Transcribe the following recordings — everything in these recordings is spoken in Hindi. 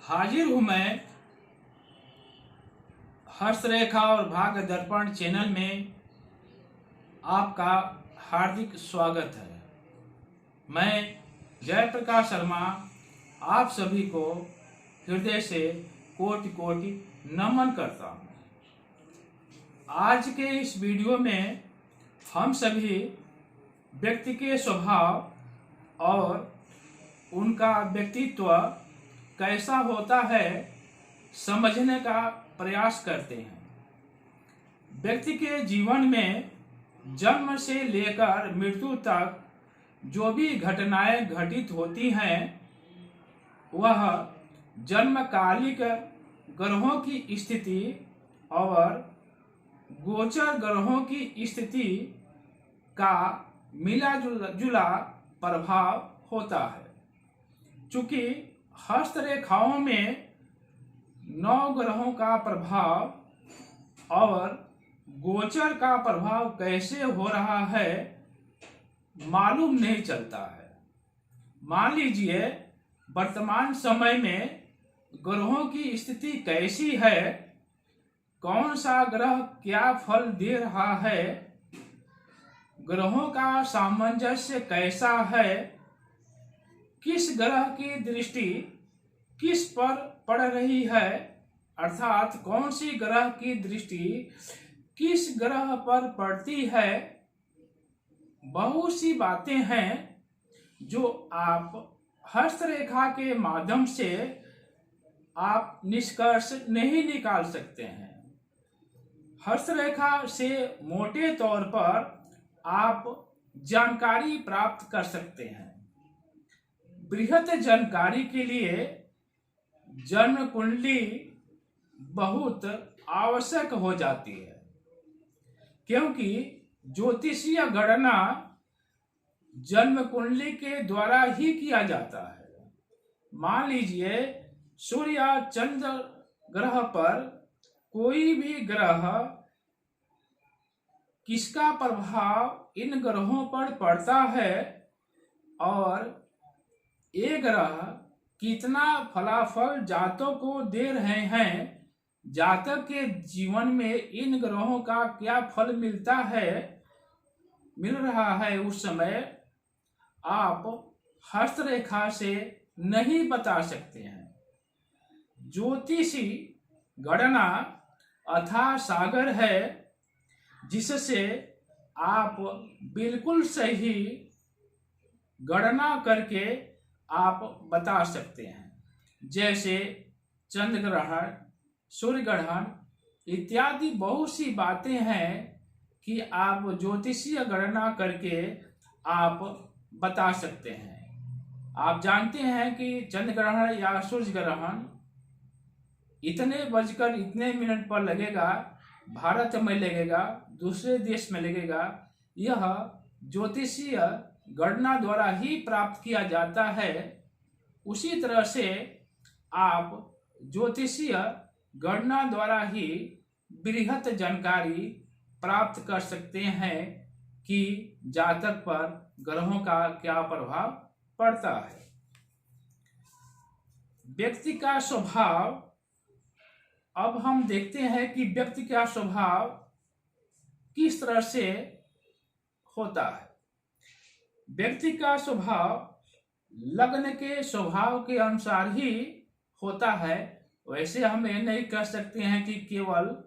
हाजिर हूं मैं हर्षरेखा और भाग्य दर्पण चैनल में। आपका हार्दिक स्वागत है। मैं जयप्रकाश शर्मा आप सभी को हृदय से कोटि कोटि नमन करता हूं। आज के इस वीडियो में हम सभी व्यक्ति के स्वभाव और उनका व्यक्तित्व कैसा होता है समझने का प्रयास करते हैं। व्यक्ति के जीवन में जन्म से लेकर मृत्यु तक जो भी घटनाएं घटित होती हैं वह जन्मकालिक ग्रहों की स्थिति और गोचर ग्रहों की स्थिति का मिला जुला प्रभाव होता है। चूंकि हस्तरेखाओं में 9 ग्रहों का प्रभाव और गोचर का प्रभाव कैसे हो रहा है मालूम नहीं चलता है। मान लीजिए वर्तमान समय में ग्रहों की स्थिति कैसी है, कौन सा ग्रह क्या फल दे रहा है, ग्रहों का सामंजस्य कैसा है, किस ग्रह की दृष्टि किस पर पड़ रही है, अर्थात कौन सी ग्रह की दृष्टि किस ग्रह पर पड़ती है। बहुत सी बातें हैं जो आप हस्तरेखा के माध्यम से आप निष्कर्ष नहीं निकाल सकते हैं। हस्तरेखा से मोटे तौर पर आप जानकारी प्राप्त कर सकते हैं। बृहत जानकारी के लिए जन्म कुंडली बहुत आवश्यक हो जाती है, क्योंकि ज्योतिषीय गणना जन्म कुंडली के द्वारा ही किया जाता है। मान लीजिए सूर्य या चंद्र ग्रह पर कोई भी ग्रह किसका प्रभाव इन ग्रहों पर पड़ता है और ये ग्रह कितना फलाफल जातक को दे रहे हैं, जातक के जीवन में इन ग्रहों का क्या फल मिल रहा है, उस समय आप हस्तरेखा से नहीं बता सकते हैं। ज्योतिषी गणना अथाह सागर है जिससे आप बिल्कुल सही गणना करके आप बता सकते हैं। जैसे चंद्र ग्रहण, सूर्य ग्रहण इत्यादि बहुत सी बातें हैं कि आप ज्योतिषीय गणना करके आप बता सकते हैं। आप जानते हैं कि चंद्र ग्रहण या सूर्य ग्रहण इतने बजकर इतने मिनट पर लगेगा, भारत में लगेगा, दूसरे देश में लगेगा। यह ज्योतिषीय गणना द्वारा ही प्राप्त किया जाता है। उसी तरह से आप ज्योतिषीय गणना द्वारा ही बृहत जानकारी प्राप्त कर सकते हैं कि जातक पर ग्रहों का क्या प्रभाव पड़ता है। व्यक्ति का स्वभाव, अब हम देखते हैं कि व्यक्ति का स्वभाव किस तरह से होता है। व्यक्ति का स्वभाव लग्न के स्वभाव के अनुसार ही होता है। वैसे हम ये नहीं कह सकते हैं कि केवल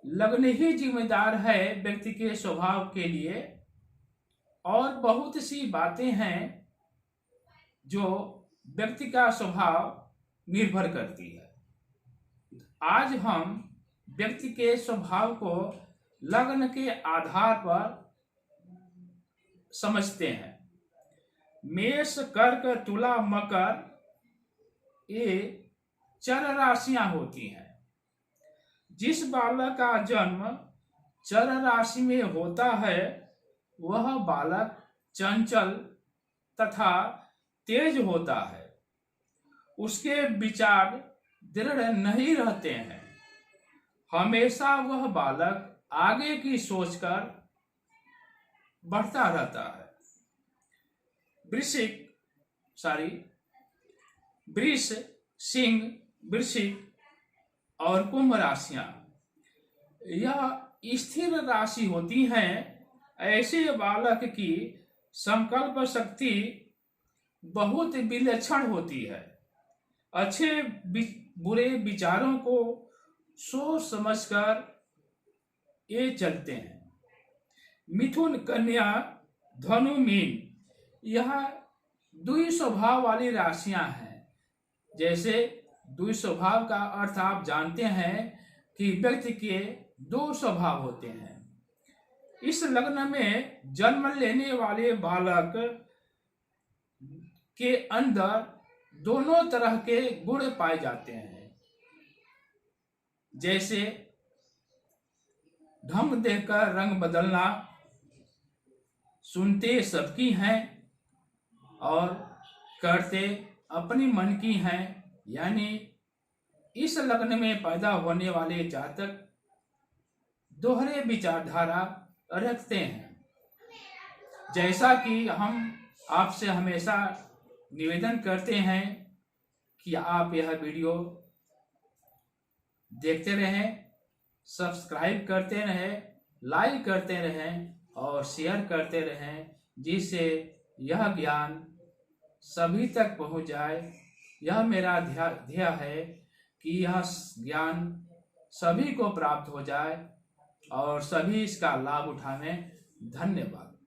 लग्न ही जिम्मेदार है व्यक्ति के स्वभाव के लिए, और बहुत सी बातें हैं जो व्यक्ति का स्वभाव निर्भर करती है। आज हम व्यक्ति के स्वभाव को लग्न के आधार पर समझते हैं। मेष, कर्क, तुला, मकर ये चर राशियां होती हैं। जिस बालक का जन्म चर राशि में होता है वह बालक चंचल तथा तेज होता है। उसके विचार दृढ़ नहीं रहते हैं। हमेशा वह बालक आगे की सोचकर बढ़ता रहता है। वृष, सिंह, वृश्चिक और कुंभ राशियां यह स्थिर राशि होती हैं। ऐसे बालक की संकल्प शक्ति बहुत विलक्षण होती है। अच्छे बुरे विचारों को सोच समझकर ये चलते हैं। मिथुन, कन्या, धनु, मीन यह द्वि स्वभाव वाली राशियां हैं। जैसे द्वि स्वभाव का अर्थ आप जानते हैं कि व्यक्ति के दो स्वभाव होते हैं। इस लग्न में जन्म लेने वाले बालक के अंदर दोनों तरह के गुण पाए जाते हैं। जैसे ढंग देखकर रंग बदलना, सुनते सबकी हैं और करते अपनी मन की हैं। यानी इस लग्न में पैदा होने वाले जातक दोहरे विचारधारा रखते हैं। जैसा कि हम आपसे हमेशा निवेदन करते हैं कि आप यह वीडियो देखते रहें, सब्सक्राइब करते रहें, लाइक करते रहें और शेयर करते रहें, जिससे यह ज्ञान सभी तक पहुंच जाए। यह मेरा ध्येय है कि यह ज्ञान सभी को प्राप्त हो जाए और सभी इसका लाभ उठाएं। धन्यवाद।